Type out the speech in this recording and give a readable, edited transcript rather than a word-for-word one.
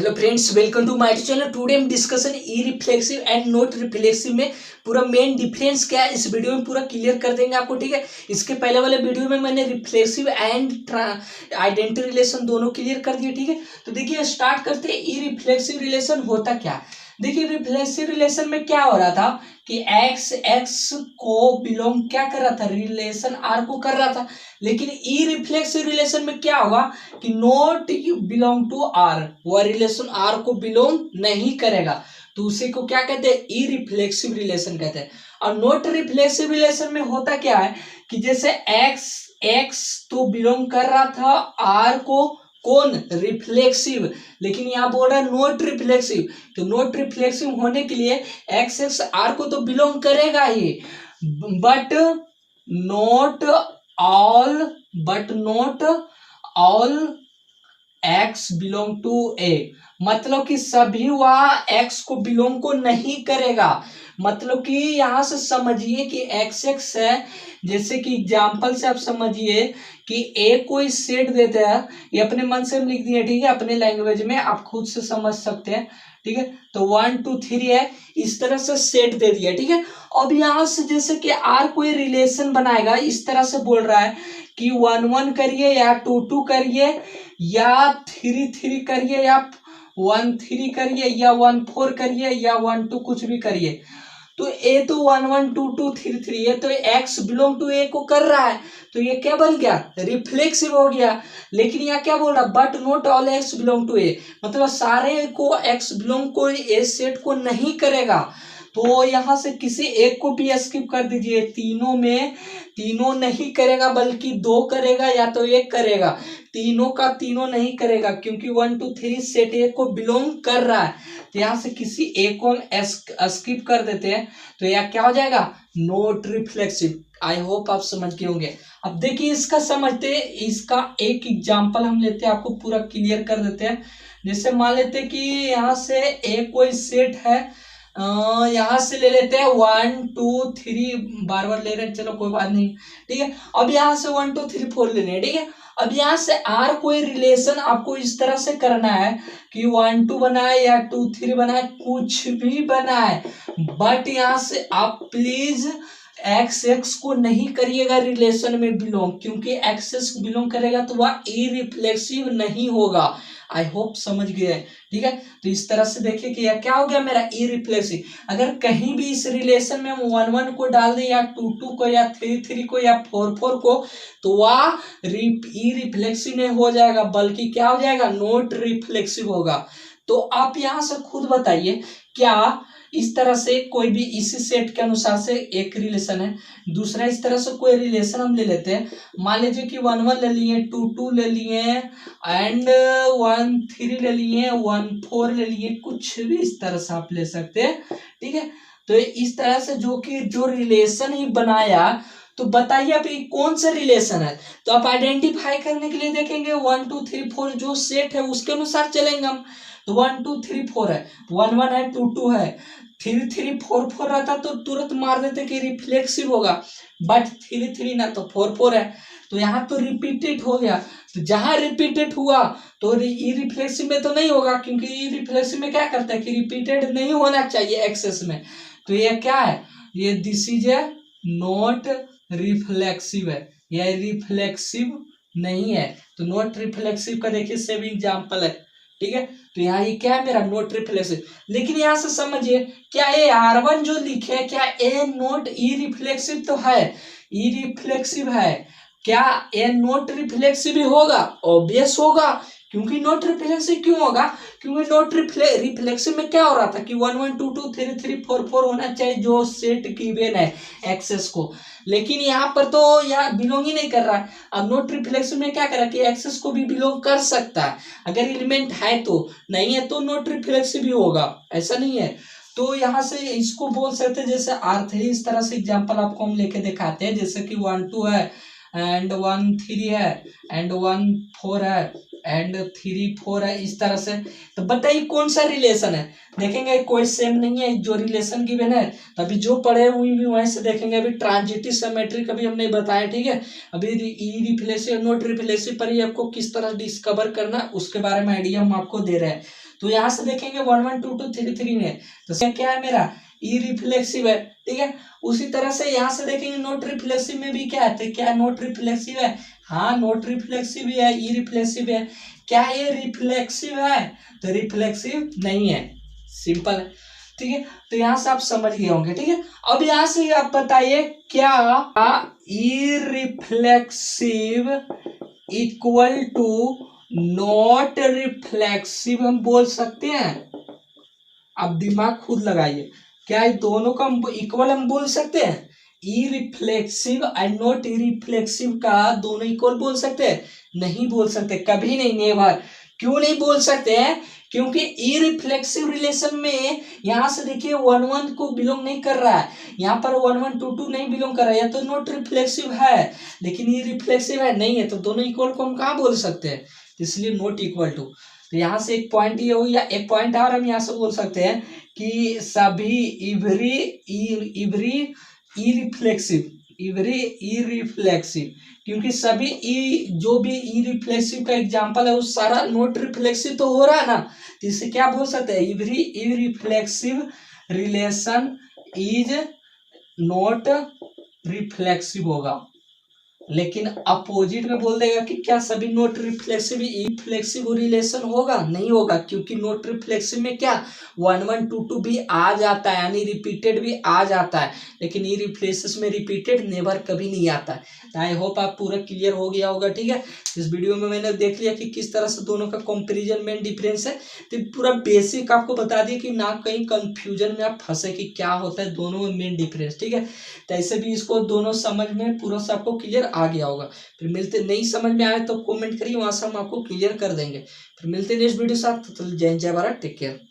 Hello friends, welcome to my channel. Today हम discussion irreflexive and not reflexive में पूरा main difference क्या है इस वीडियो में पूरा क्लियर कर देंगे आपको। ठीक है, इसके पहले वाले वीडियो में मैंने रिफ्लेक्सिव एंड आइडेंटिटी रिलेशन दोनों क्लियर कर दिए। ठीक है, तो देखिए स्टार्ट करते हैं। ई रिफ्लेक्सिव रिलेशन होता क्या। देखिए रिफ्लेक्सिव रिलेशन में क्या हो रहा था कि एक्स को बिलोंग क्या कर रहा था, रिलेशन आर को कर रहा था। लेकिन ई रिफ्लेक्सिव रिलेशन में क्या होगा कि नॉट बिलोंग टू आर, वह रिलेशन आर को बिलोंग नहीं करेगा, तो उसी को क्या कहते हैं, ई रिफ्लेक्सिव रिलेशन कहते हैं। और नॉट रिफ्लेक्सिव रिलेशन में होता क्या है कि जैसे एक्स तो बिलोंग कर रहा था आर को, कौन, रिफ्लेक्सिव, लेकिन यहाँ बोल रहा है नॉट रिफ्लेक्सिव। तो नॉट रिफ्लेक्सिव होने के लिए एक्स आर को तो बिलोंग करेगा ही, but not all x belong to A, मतलब कि सभी वह एक्स को बिलोंग को नहीं करेगा। मतलब कि यहां से समझिए कि एक्स है, जैसे कि एग्जांपल से आप समझिए कि ए कोई सेट देता है, ये अपने मन से हम लिख दिए। ठीक है, अपने लैंग्वेज में आप खुद से समझ सकते हैं। ठीक है, तो 1 2 3 है, इस तरह से सेट दे दिया। ठीक है, अब यहां से जैसे कि आर कोई रिलेशन बनाएगा, इस तरह से बोल रहा है कि 1 1 करिए या 2 2 करिए या 3 3 करिए या 1 3 करिए या 1 4 करिए या 1 2 कुछ भी करिए। तो ए तो 1 1 2 2 3 3 है, तो एक्स बिलोंग टू ए को कर रहा है, तो ये क्या बन गया, रिफ्लेक्सिव हो गया। लेकिन यहाँ क्या बोल रहा, but not all x belong to A, मतलब सारे को एक्स बिलोंग को ए सेट को नहीं करेगा। तो यहां से किसी एक को भी स्किप कर दीजिए, तीनों में तीनों नहीं करेगा बल्कि दो करेगा या तो एक करेगा, तीनों का तीनों नहीं करेगा क्योंकि 1 2 3 सेट ए को बिलोंग कर रहा है। तो यहां से किसी एक को स्किप कर देते हैं, तो यह क्या हो जाएगा, नॉट रिफ्लेक्सिव। आई होप आप समझ गए होंगे। अब देखिए इसका समझते हैं, इसका एक एग्जांपल हम लेते हैं, आपको पूरा क्लियर कर देते हैं। जैसे मान लेते हैं कि यहाँ से एक कोई सेट है, यहां से ले लेते हैं 1 2 3, बार बार ले रहे हैं, चलो कोई बात नहीं। ठीक है, अब यहां से 1 2 3 4 लेने हैं। ठीक है, अब यहां से आर कोई रिलेशन आपको इस तरह से करना है कि 1 2 बनाए या 2 3 बनाए, कुछ भी बनाए, बट यहां से आप प्लीज एक्स को नहीं करिएगा रिलेशन में बिलोंग, क्योंकि एक्स बिलोंग करेगा तो वह इरिफ्लेक्सिव नहीं होगा। आई होप समझ गए। ठीक है, तो इस तरह से देखिए कि यह क्या हो गया मेरा इरिफ्लेक्सिव। अगर कहीं भी इस रिलेशन में हम 1 1 को डाल दें या 2 2 को या 3 3 को या 4 4 को, तो वह इरिफ्लेक्सिव नहीं हो जाएगा बल्कि क्या हो जाएगा, नॉट रिफ्लेक्सिव होगा। तो आप यहां से खुद बताइए, क्या इस तरह से कोई भी इसी सेट के अनुसार से एक रिलेशन है, दूसरा इस तरह से कोई रिलेशन हम ले लेते हैं। मान लीजिए कि 1 1 ले लिए, 2 2 ले लिए एंड 1 3 ले लिए, 1 4 ले लिए, कुछ भी इस तरह से आप ले सकते हैं। ठीक है, तो इस तरह से जो रिलेशन ही बनाया, तो बताइए आप ये कौन सा रिलेशन है। तो आप आइडेंटिफाई करने के लिए देखेंगे 1 2 3 4 जो सेट है उसके अनुसार चलेंगे हम। तो 1 2 3 4 है, 1 1 है, 2 2 है, 3 3 4 4 रहता तो तुरंत मार देते कि रिफ्लेक्सिव होगा, बट 3 3 ना तो 4 4 है, तो यहाँ तो रिपीटेड हो गया। तो जहां रिपीटेड हुआ तो ई रिफ्लेक्सिव में तो नहीं होगा, क्योंकि ई रिफ्लेक्सिव में क्या करता है कि रिपीटेड नहीं होना चाहिए एक्सेस में। तो ये क्या है, ये this is a not reflexive है, यह रिफ्लेक्सिव नहीं है। तो नॉट रिफ्लेक्सिव का देखिए सेम एग्जांपल है। ठीक है, तो यहाँ ये क्या है मेरा, नॉट रिफ्लेक्सिव। लेकिन यहां से समझिए, क्या ये R1 जो लिखे है, क्या ए नॉट ई रिफ्लेक्सिव तो है, ई रिफ्लेक्सिव है, क्या ए नॉट रिफ्लेक्सिव भी होगा, ऑब्वियस होगा। क्योंकि नॉट रिफ्लेक्सिव क्यों होगा, क्योंकि नॉट रिफ्लेक्सिव में क्या हो रहा था कि 1 1 2 2 3 3 4 4 होना चाहिए जो सेट गिवन है एक्सेस को, लेकिन यहाँ पर तो यहाँ बिलोंग ही नहीं कर रहा है। अब नॉट रिफ्लेक्सिव में क्या करा कि एक्सेस को भी बिलोंग कर सकता है, अगर एलिमेंट है तो, नहीं है तो नॉट रिफ्लेक्सिव भी होगा, ऐसा नहीं है। तो यहाँ से इसको बोल सकते हैं जैसे R3, इस तरह से एग्जांपल आपको हम लेके दिखाते हैं, जैसे कि 1 2 है एंड 1 3 है एंड 1 4 है एंड 3 4 है, इस तरह से। तो बताइए कौन सा रिलेशन है, देखेंगे कोई सेम नहीं है जो रिलेशन गिवन है। तो अभी जो पढ़े हुए भी वहीं से देखेंगे, अभी ट्रांजिटिव सिमेट्री कभी हमने बताया। ठीक है, अभी ई रिफ्लेक्सिव नॉट रिफ्लेक्सिव पर ही आपको किस तरह डिस्कवर करना उसके बारे में आइडिया हम आपको दे रहे हैं। तो यहाँ से देखेंगे 1 1 2 2 3 3 है, तो क्या है मेरा ई रिफ्लेक्सिव है, ठीक है। उसी तरह से यहाँ से देखेंगे नॉट रिफ्लेक्सिव में भी क्या है, तो क्या नॉट रिफ्लेक्सिव है, हाँ नॉट रिफ्लेक्सिव भी है, ई रिफ्लेक्सिव है। क्या ये रिफ्लेक्सिव है, तो रिफ्लेक्सिव नहीं है, सिंपल है, ठीक है। तो यहाँ से आप समझ गए होंगे, ठीक है। अब यहाँ से आप बताइए क्या irreflexive equal to not reflexive हम बोल सकते हैं? अब दिमाग खुद लगाइए, क्या ये दोनों का इक्वल हम बोल सकते हैं? Irreflexive and not irreflexive का दोनों इक्वल बोल सकते हैं? नहीं बोल सकते, कभी नहीं, नेवर। क्यों नहीं बोल सकते हैं? क्योंकि ई रिफ्लेक्सिव रिलेशन में यहाँ से देखिए 1 1 को बिलोंग नहीं कर रहा है, यहाँ पर 1 1 2 2 नहीं बिलोंग कर रहा है, या तो नॉट रिफ्लेक्सिव है लेकिन ई रिफ्लेक्सिव है नहीं है, तो दोनों इक्वल को हम कहाँ बोल सकते हैं? इसलिए नॉट इक्वल टू। तो यहाँ से एक पॉइंट ये हो, या एक पॉइंट और हम यहाँ से बोल सकते हैं कि सभी इवरी इरिफ्लेक्सिव, क्योंकि सभी जो भी इरिफ्लेक्सिव का एग्जांपल है वो सारा नॉट रिफ्लेक्सिव तो हो रहा है ना, तो इसे क्या बोल सकते हैं? Every irreflexive relation is not reflexive होगा। लेकिन अपोजिट में बोल देगा कि क्या सभी नॉट रिफ्लेक्सिव रिफ्लेक्सिव रिलेशन होगा? नहीं होगा, क्योंकि नॉट रिफ्लेक्सिव में क्या 1 1 2 2 भी आ जाता है, यानी रिपीटेड भी आ जाता है, लेकिन ई रिफ्लेक्सिव में रिपीटेड नेवर कभी नहीं आता है। आई होप आप पूरा क्लियर हो गया होगा, ठीक है। इस वीडियो में मैंने देख लिया कि किस तरह से दोनों का कंपेरिजन में डिफरेंस है, तो पूरा बेसिक आपको बता दिया कि ना कहीं कंफ्यूजन में आप फंसे कि क्या होता है दोनों में मेन डिफरेंस, ठीक है। तो ऐसे भी इसको दोनों समझ में पूरा से आपको क्लियर आ गया होगा। फिर मिलते, नहीं समझ में आए तो कमेंट करिए, वहां से हम आपको क्लियर कर देंगे। फिर मिलते हैं नेक्स्ट वीडियो साथ, तो जय जय भारत, टेक केयर।